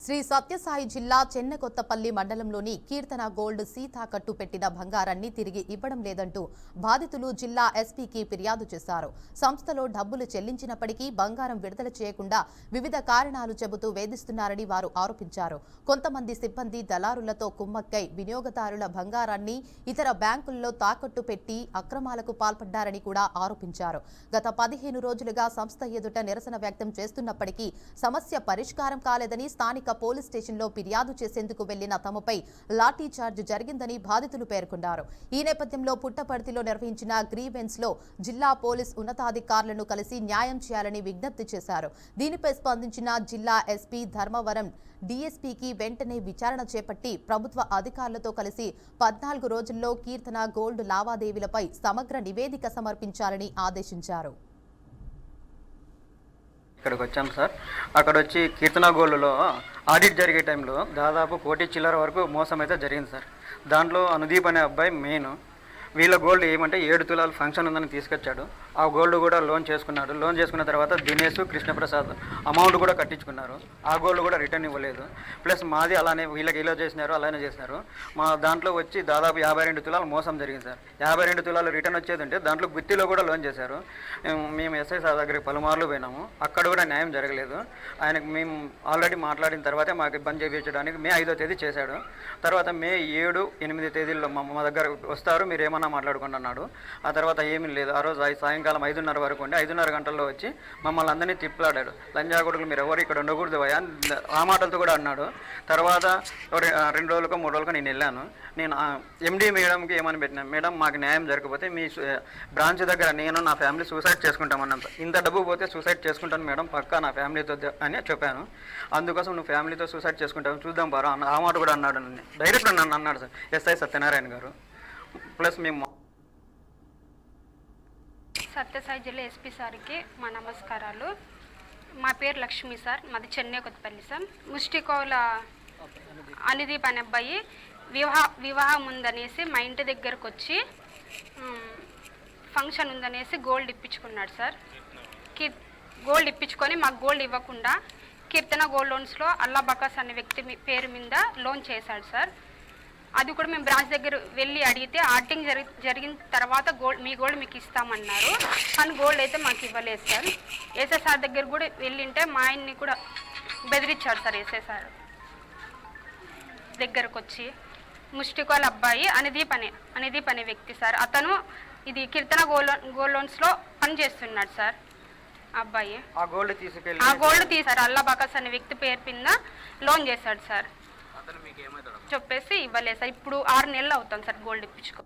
శ్రీ సత్యసాయి జిల్లా చెన్నకొత్తపల్లి మండలంలోని కీర్తన గోల్డ్ సీతాకట్టు పెట్టిన బంగారాన్ని తిరిగి ఇవ్వడం లేదంటూ బాధితులు జిల్లా ఎస్పీకి ఫిర్యాదు చేశారు. సంస్థలో డబ్బులు చెల్లించినప్పటికీ బంగారం విడుదల చేయకుండా వివిధ కారణాలు చెబుతూ వేధిస్తున్నారని వారు ఆరోపించారు. కొంతమంది సిబ్బంది దళారులతో కుమ్మక్కై వినియోగదారుల బంగారాన్ని ఇతర బ్యాంకుల్లో తాకట్టు పెట్టి అక్రమాలకు పాల్పడ్డారని కూడా ఆరోపించారు. గత 15 రోజులుగా సంస్థ ఎదుట నిరసన వ్యక్తం చేస్తున్నప్పటికీ సమస్య పరిష్కారం కాలేదని స్థానిక పోలీస్ స్టేషన్లో ఫిర్యాదు చేసేందుకు వెళ్లిన తమపై లాఠీ చార్జ్ జరిగిందని బాధితులు పేర్కొన్నారు. ఈ నేపథ్యంలో పుట్టపర్తిలో నిర్వహించిన గ్రీవెన్స్ లో జిల్లా పోలీస్ ఉన్నతాధికారులను కలిసి న్యాయం చేయాలని విజ్ఞప్తి చేశారు. దీనిపై స్పందించిన జిల్లా ఎస్పీ ధర్మవరం డీఎస్పీకి వెంటనే విచారణ చేపట్టి ప్రభుత్వ అధికారులతో కలిసి 14 రోజుల్లో కీర్తన గోల్డ్ లావాదేవీలపై సమగ్ర నివేదిక సమర్పించాలని ఆదేశించారు. ఇక్కడికి వచ్చాం సార్. అక్కడ వచ్చి కీర్తన గోల్డ్లో ఆడిట్ జరిగే టైంలో దాదాపు 1 కోటి చిల్లర వరకు మోసం అయితే జరిగింది సార్. దాంట్లో అనుదీప్ అనే అబ్బాయి మెయిన్. వీళ్ళ గోల్డ్ ఏమంటే 7 తులాలు ఫంక్షన్ ఉందని తీసుకొచ్చాడు. ఆ గోల్డ్ కూడా లోన్ చేసుకున్నాడు. లోన్ చేసుకున్న తర్వాత దినేష్ కృష్ణప్రసాద్ అమౌంట్ కూడా కట్టించుకున్నారు. ఆ గోల్డ్ కూడా రిటర్న్ ఇవ్వలేదు. ప్లస్ మాది అలానే వీళ్ళకి ఇలా చేసినారు, అలానే చేసినారు. మా దాంట్లో వచ్చి దాదాపు 52 తులాలు మోసం జరిగింది సార్. 52 తులాలు రిటర్న్ వచ్చేది ఉంటే దాంట్లో గుత్తిలో కూడా లోన్ చేశారు. మేము ఎస్ఐ సార్ దగ్గరికి పలుమార్లు పోయినాము. అక్కడ కూడా న్యాయం జరగలేదు. ఆయనకు మేము ఆల్రెడీ మాట్లాడిన తర్వాతే మాకు ఇబ్బంది చేయించడానికి మే 5వ తేదీ చేశాడు. తర్వాత మే 7, 8 తేదీల్లో మా దగ్గర వస్తారు, మీరు ఏమన్నా మాట్లాడుకోండి అన్నాడు. ఆ తర్వాత ఏమీ లేదు. ఆ రోజు సాయంకాలం 5:30 వరకు ఉండి 5:30 గంటల్లో వచ్చి మమ్మల్ని అందరినీ తిప్పలాడాడు. లంజా కొడుకులు మీరు ఎవరు ఇక్కడ ఉండకూడదు భయ, ఆ మాటలతో కూడా అన్నాడు. తర్వాత 2 రోజులకో 3 రోజులకో నేను వెళ్ళాను. నేను ఎండీ మేడంకి ఏమని పెట్టినా, మేడం మాకు న్యాయం జరగకపోతే మీ బ్రాంచ్ దగ్గర నేను నా ఫ్యామిలీ సూసైడ్ చేసుకుంటామన్నంత, ఇంత డబ్బు పోతే సూసైడ్ చేసుకుంటాను మేడం పక్కా నా ఫ్యామిలీతో అని చెప్పాను. అందుకోసం నువ్వు ఫ్యామిలీతో సూసైడ్ చేసుకుంటావు చూద్దాం బారా ఆ మాట కూడా అన్నాడు. డైరెక్ట్ నన్ను అన్నాడు సార్ ఎస్ఐ సత్యనారాయణ గారు. ప్లస్ మేము సత్యసాయి జిల్లా ఎస్పీ సార్కి మా నమస్కారాలు. మా పేరు లక్ష్మి సార్, మాది చెన్నకొత్తపల్లి సార్. ముష్టికోల అనుదీప్ అనే అబ్బాయి వివాహం ఉందనేసి మా ఇంటి దగ్గరకు వచ్చి ఫంక్షన్ ఉందనేసి గోల్డ్ ఇప్పించుకున్నాడు సార్. గోల్డ్ ఇప్పించుకొని మాకు గోల్డ్ ఇవ్వకుండా కీర్తన గోల్డ్ లోన్స్లో అల్లా బకాస్ అనే వ్యక్తి పేరు మీద లోన్ చేశాడు సార్. అది కూడా మేము బ్రాంచ్ దగ్గర వెళ్ళి అడిగితే ఆడిటింగ్ జరిగిన తర్వాత మీ గోల్డ్ మీకు ఇస్తామన్నారు. కానీ గోల్డ్ అయితే మాకు ఇవ్వలేదు సార్. ఎస్ఐ సార్ దగ్గర కూడా వెళ్ళింటే మా ఆయన్ని కూడా బెదిరించాడు సార్. ఎస్ఐ సార్ దగ్గరకు వచ్చి ముష్టికోల అబ్బాయి అనుదీప్ అనే వ్యక్తి సార్. అతను ఇది కీర్తన గోల్డ్ లోన్స్లో పనిచేస్తున్నాడు సార్. అబ్బాయి ఆ గోల్డ్ తీసారు అల్లా బకాస్ అనే వ్యక్తి పేరు కింద లోన్ చేశాడు సార్. చెప్పేసి ఇవ్వలేదు సార్. ఇప్పుడు 6 నెలలు అవుతాం సార్ గోల్డ్ ఇప్పించుకో.